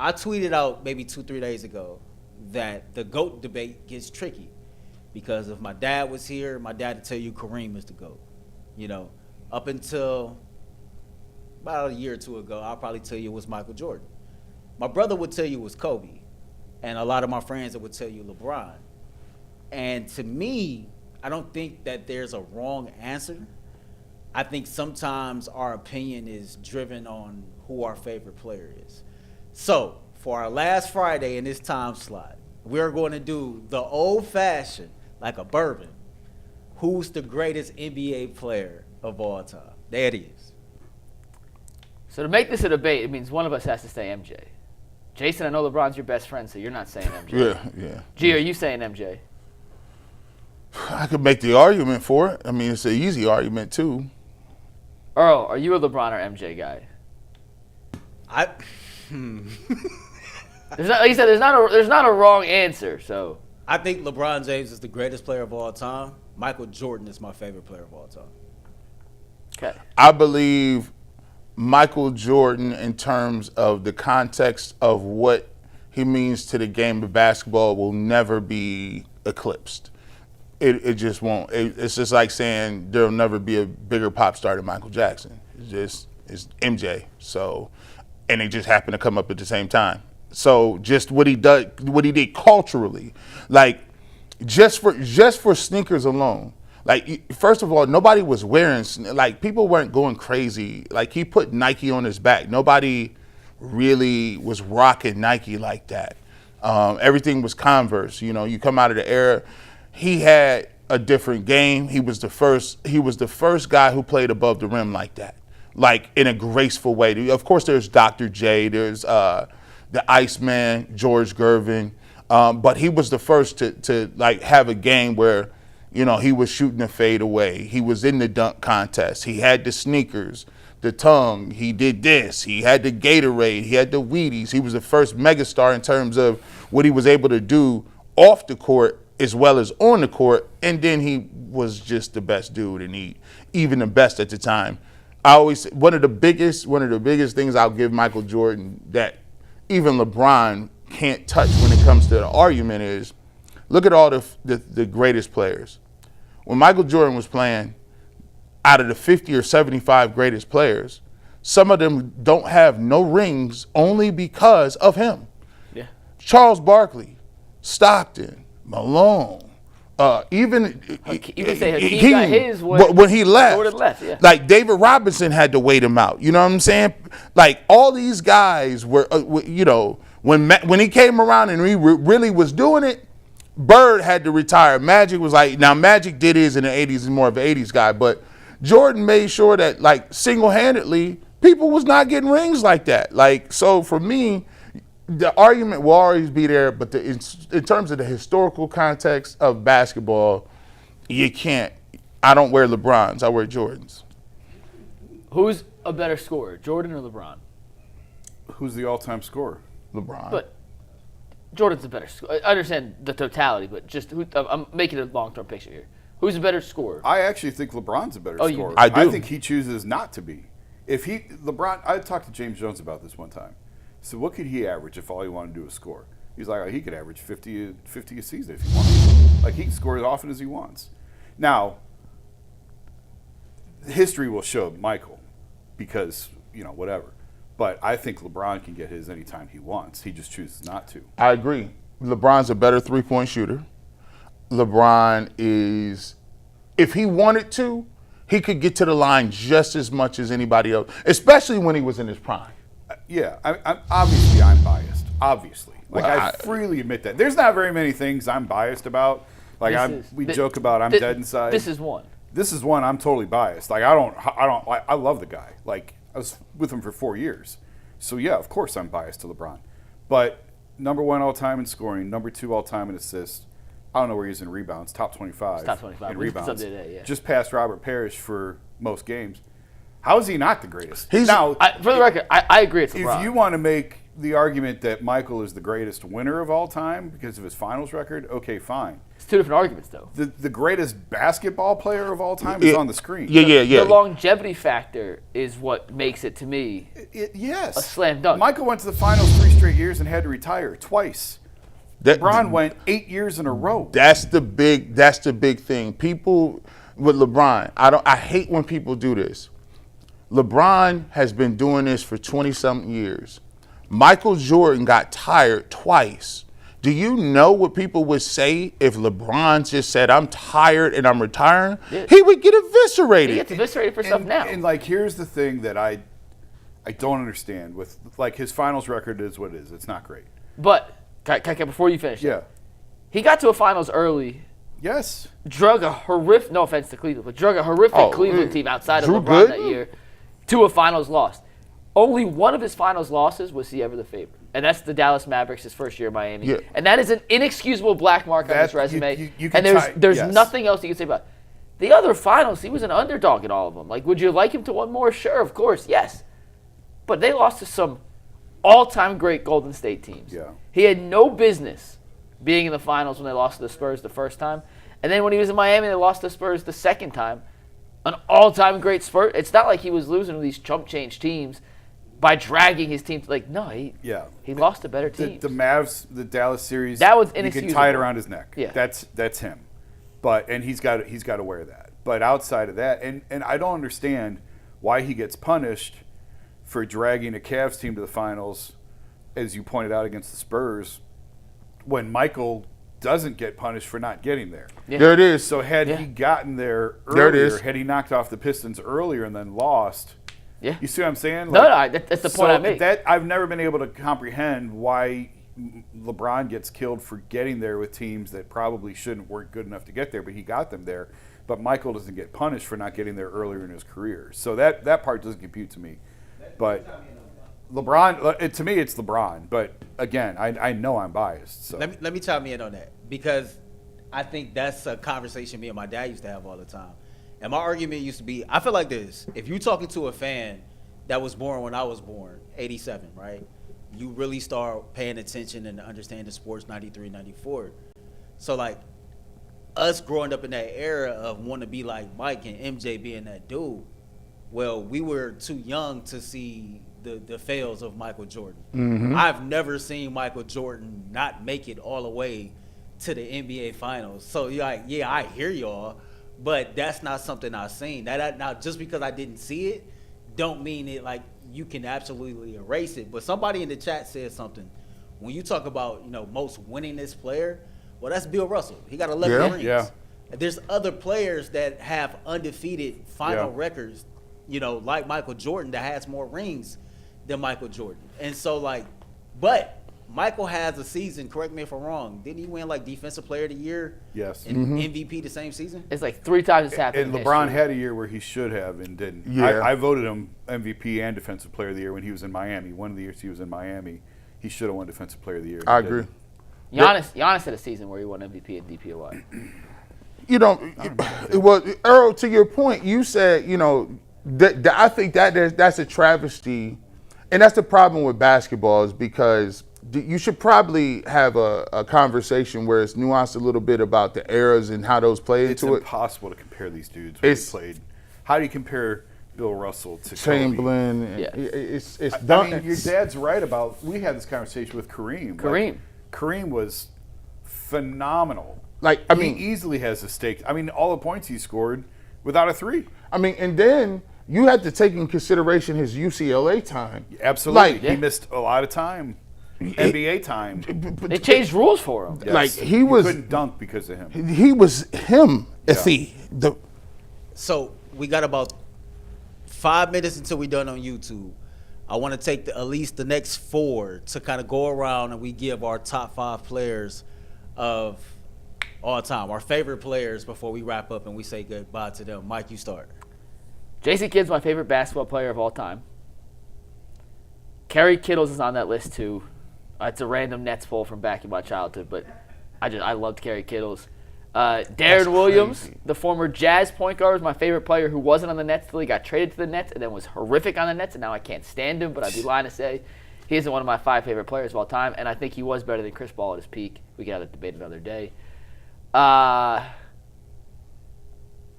I tweeted out maybe 2-3 days ago that the GOAT debate gets tricky because if my dad was here, my dad would tell you Kareem is the GOAT. You know, up until about a year or two ago, I'll probably tell you it was Michael Jordan. My brother would tell you it was Kobe, and a lot of my friends would tell you LeBron. And to me, I don't think that there's a wrong answer. I think sometimes our opinion is driven on who our favorite player is. So, for our last Friday in this time slot, we're going to do the old-fashioned, like a bourbon, who's the greatest NBA player of all time? There it is. So to make this a debate, it means one of us has to say MJ. Jason, I know LeBron's your best friend, so you're not saying MJ. Yeah. G, are you saying MJ? I could make the argument for it. I mean, it's an easy argument, too. Earl, are you a LeBron or MJ guy? There's not, like you said, there's not a wrong answer. So I think LeBron James is the greatest player of all time. Michael Jordan is my favorite player of all time. Okay. I believe Michael Jordan, in terms of the context of what he means to the game of basketball, will never be eclipsed. It just won't. It's just like saying there'll never be a bigger pop star than Michael Jackson. It's MJ. So, and they just happen to come up at the same time. So just what he did culturally, like just for sneakers alone. Like, first of all, nobody was wearing, like, people weren't going crazy. Like, he put Nike on his back. Nobody really was rocking Nike like that. Everything was Converse. You know, you come out of the era, he had a different game. He was the first guy who played above the rim like that, like in a graceful way. Of course, there's Dr. J, there's the Iceman, George Gervin, but he was the first to like have a game where, you know, he was shooting a fade away. He was in the dunk contest. He had the sneakers, the tongue. He did this. He had the Gatorade. He had the Wheaties. He was the first megastar in terms of what he was able to do off the court as well as on the court. And then he was just the best dude, and even the best at the time. One of the biggest things I'll give Michael Jordan that even LeBron can't touch when it comes to the argument is, look at all the greatest players. When Michael Jordan was playing, out of the 50 or 75 greatest players, some of them don't have no rings only because of him. Yeah. Charles Barkley, Stockton, Malone, even you can say Hakeem got his when he left. Jordan left, yeah. Like David Robinson had to wait him out. You know what I'm saying? Like all these guys were, you know, when he came around and he really was doing it, Bird had to retire. Magic was like, now Magic did his in the 80s, he's more of an 80s guy, but Jordan made sure that, like, single-handedly, people was not getting rings like that. Like, so for me, the argument will always be there, but in terms of the historical context of basketball, you can't. I don't wear LeBrons, I wear Jordans. Who's a better scorer, Jordan or LeBron? Who's the all-time scorer? LeBron. But Jordan's a better scorer. I understand the totality, but just I'm making a long-term picture here. Who's a better scorer? I actually think LeBron's a better scorer. I do. I think he chooses not to be. I talked to James Jones about this one time. So what could he average if all he wanted to do was score? He's like, he could average 50 a season if he wanted. Like, he can score as often as he wants. Now, history will show Michael because, you know, whatever. But I think LeBron can get his anytime he wants. He just chooses not to. I agree. LeBron's a better three-point shooter. LeBron is, if he wanted to, he could get to the line just as much as anybody else, especially when he was in his prime. Yeah, I'm biased. Obviously, like, well, I freely admit that. There's not very many things I'm biased about. Like, we joke about I'm dead inside. This is one. This is one I'm totally biased. Like, I love the guy. Like, I was with him for 4 years, so yeah, of course I'm biased to LeBron. But number one all time in scoring, number two all time in assists. I don't know where he's in rebounds. Top 25. Top 25 in rebounds. Today, yeah. Just past Robert Parrish for most games. How is he not the greatest? For the record, I agree it's LeBron. If you want to make the argument that Michael is the greatest winner of all time because of his finals record, okay, fine. It's two different arguments, though. The greatest basketball player of all time is on the screen. Yeah. The longevity factor is what makes it, to me, Yes. a slam dunk. Michael went to the finals 3 straight years and had to retire twice. LeBron went 8 years in a row. That's the big thing. People with LeBron, I hate when people do this. LeBron has been doing this for 20-something years. Michael Jordan got tired twice. Do you know what people would say if LeBron just said, I'm tired and I'm retiring? Yeah. He would get eviscerated. He gets eviscerated for stuff now. And like, here's the thing that I don't understand with, like, his finals record is what it is. It's not great. But, before you finish, Yeah. he got to a finals early, Yes. drug a horrific, no offense to Cleveland, but drug a horrific Cleveland team outside of Drew LeBron Gooden? that year to a finals loss. Only one of his finals losses was he ever the favorite. And that's the Dallas Mavericks, his first year in Miami. Yeah. And that is an inexcusable black mark on his That- resume. you can and there's yes. nothing else you can say about it. The other finals, he was an underdog in all of them. Like, would you like him to win more? Sure, of course, yes. But they lost to some all-time great Golden State teams. Yeah. He had no business being in the finals when they lost to the Spurs the first time. And then when he was in Miami, they lost to the Spurs the second time. An all-time great Spurs. It's not like he was losing to these chump change teams by dragging his team. Like, no, he lost to better teams. The Mavs, the Dallas series, That was you can inexcusable. tie it around his neck. Yeah. That's him. And he's got to wear that. But outside of that, and I don't understand why he gets punished for dragging a Cavs team to the finals, as you pointed out, against the Spurs, when Michael doesn't get punished for not getting there. Yeah. There it is. So had he gotten there There it earlier, is. had he knocked off the Pistons earlier and then lost, Yeah. you see what I'm saying? No, that's the point I make. That I've never been able to comprehend why LeBron gets killed for getting there with teams that probably weren't good enough to get there, but he got them there. But Michael doesn't get punished for not getting there earlier in his career. So that part doesn't compute to me. But LeBron, to me, it's LeBron. But again, I know I'm biased. So Let me chime in on that, because I think that's a conversation me and my dad used to have all the time. And my argument used to be, I feel like this: if you're talking to a fan that was born when I was born, 87, right? You really start paying attention and understanding sports 93, 94. So like us growing up in that era of wanting to be like Mike and MJ being that dude, well, we were too young to see the fails of Michael Jordan. Mm-hmm. I've never seen Michael Jordan not make it all the way to the NBA Finals. So you're like, yeah, I hear y'all, but that's not something I've seen. Now, just because I didn't see it, don't mean it like you can absolutely erase it. But somebody in the chat said something. When you talk about, most winningest player, well, that's Bill Russell. He got 11 rings. Yeah. There's other players that have undefeated final records, like Michael Jordan, that has more rings than Michael Jordan. And so, but Michael has a season, correct me if I'm wrong, didn't he win, Defensive Player of the Year? Yes. And MVP the same season? It's like 3 times it's happened. And in LeBron history. had a year where he should have and didn't. Yeah. I voted him MVP and Defensive Player of the Year when he was in Miami. One of the years he was in Miami, he should have won Defensive Player of the Year. I He agree. didn't. Giannis had a season where he won MVP and DPOY. Well, Earl, to your point, you said, I think that's a travesty. And that's the problem with basketball, is because you should probably have a conversation where it's nuanced a little bit about the eras and how those play It's into it. impossible to compare these dudes when they played. How do you compare Bill Russell to Kobe? Chamberlain. And Yeah. It's I done. mean, your dad's right about. We had this conversation with Kareem. Kareem was phenomenal. He easily has a stake. I mean, all the points he scored without a three. And then you had to take in consideration his UCLA time. Absolutely, he missed a lot of time, NBA time. They changed rules for him. Yes. He was couldn't dunk because of him. He was him. So we got about 5 minutes until we're done on YouTube. I want to take at least the next 4 to kind of go around and we give our top 5 players of all time, our favorite players, before we wrap up and we say goodbye to them. Mike, you start. Jason Kidd's my favorite basketball player of all time. Kerry Kittles is on that list too. It's a random Nets poll from back in my childhood, but I loved Kerry Kittles. Darren Williams, the former Jazz point guard, was my favorite player who wasn't on the Nets till he got traded to the Nets and then was horrific on the Nets, and now I can't stand him, but I'd be lying to say He isn't one of my 5 favorite players of all time, and I think he was better than Chris Paul at his peak. We can have that debate another day. I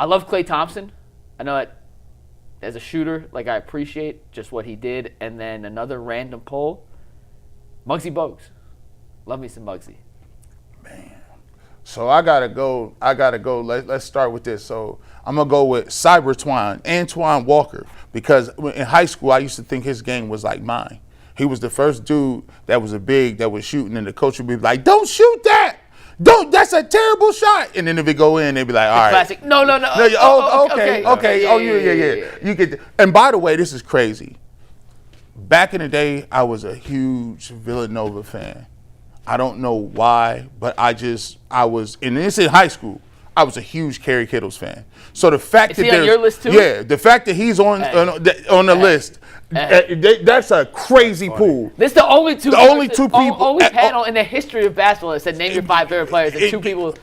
love Klay Thompson. I know that as a shooter, like I appreciate just what he did. And then another random poll, Muggsy Bogues. Love me some Muggsy. So I gotta go. Let's start with this. So I'm gonna go with Antoine Walker, because in high school I used to think his game was like mine. He was the first dude that was a big that was shooting, and the coach would be like, "Don't shoot that! Don't! That's a terrible shot!" And then if it go in, they'd be like, "All right." Classic. No. Okay. Oh, yeah. You get. And by the way, this is crazy. Back in the day, I was a huge Villanova fan. I don't know why, but I was, and this in high school, I was a huge Kerry Kittles fan. So the fact Is that he on your list too? Yeah, the fact that he's on the list, that's a crazy pool. This is the only two people- only panel in the history of basketball that said name your 5 favorite players, and 2 people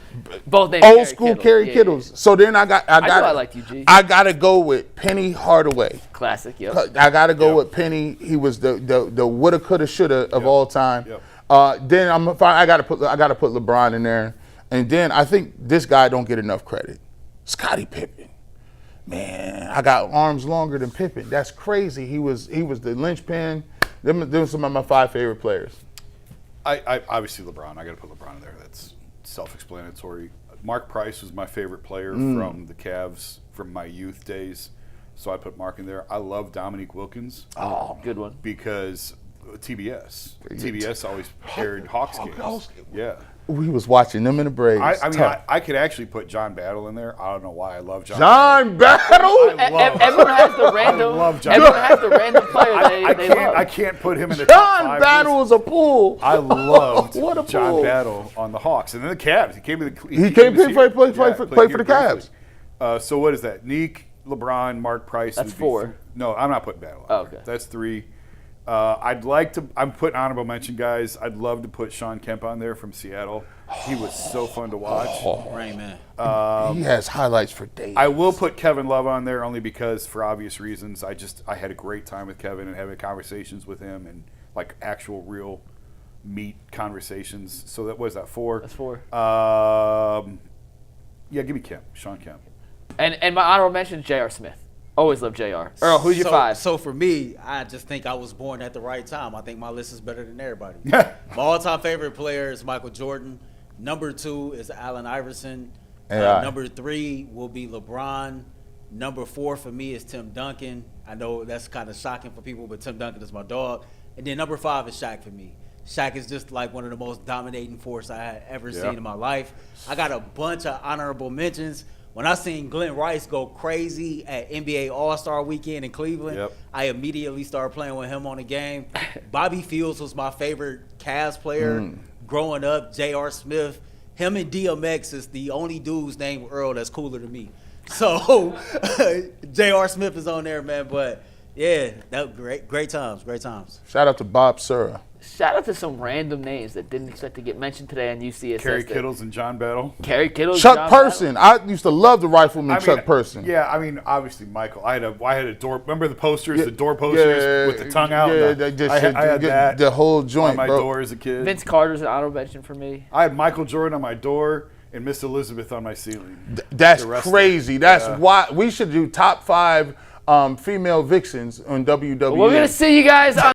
both named Old school Kerry Kittles. Yeah. So then I liked you, G. I gotta go with Penny Hardaway. Classic, yep. I gotta go with Penny. He was the woulda, coulda, shoulda of all time. Yep. Then I gotta put LeBron in there, and then I think this guy don't get enough credit. Scottie Pippen, man, I got arms longer than Pippen. That's crazy. He was the linchpin. Them are some of my 5 favorite players. I obviously LeBron. I got to put LeBron in there. That's self-explanatory. Mark Price was my favorite player from the Cavs from my youth days, so I put Mark in there. I love Dominique Wilkins. Oh, Good one. Because TBS always aired Hawks games. Yeah. we was watching them in the Braves. I could actually put John Battle in there. I don't know why I love John Battle. Everyone has the random. Everyone has the random player they love. I can't put him in the top 5. John Battle is a pool. I loved What a John pool. Battle on the Hawks, and then the Cavs. He came to the. He came to play for the briefly. Cavs. So what is that? Neek, LeBron, Mark Price. That's 4. No, I'm not putting Battle. Oh, okay. That's 3. I'd like to. I'm putting honorable mention guys. I'd love to put Sean Kemp on there from Seattle. He was so fun to watch. Rain Man. He has highlights for days. I will put Kevin Love on there only because, for obvious reasons, I had a great time with Kevin and having conversations with him and like actual real meat conversations. So that was that 4. That's 4. Yeah, give me Kemp, Sean Kemp. And my honorable mention is J.R. Smith. Always love J.R. Earl, who's your 5? So for me, I just think I was born at the right time. I think my list is better than everybody. My all-time favorite player is Michael Jordan. Number 2 is Allen Iverson. Number 3 will be LeBron. Number 4 for me is Tim Duncan. I know that's kind of shocking for people, but Tim Duncan is my dog. And then number 5 is Shaq for me. Shaq is just like one of the most dominating force I had ever seen in my life. I got a bunch of honorable mentions. When I seen Glenn Rice go crazy at NBA All-Star Weekend in Cleveland, I immediately started playing with him on the game. Bobby Fields was my favorite Cavs player growing up. J.R. Smith, him and DMX is the only dudes named Earl that's cooler than me. So J.R. Smith is on there, man. But yeah, that great times. Shout out to Bob Sura. Shout out to some random names that didn't expect to get mentioned today on UCSS. Kerry Kittles and John Battle. Kerry Kittles. Chuck John Person. Battle. I used to love the rifleman Chuck Person. Yeah, I mean, obviously Michael. I had a door. Remember the posters, the door posters with the tongue out. Yeah, I had that. The whole joint, on my bro. door as a kid. Vince Carter's an honorable mention for me. I had Michael Jordan on my door and Miss Elizabeth on my ceiling. That's crazy. That's why we should do top 5 female vixens on WWE. We're gonna see you guys on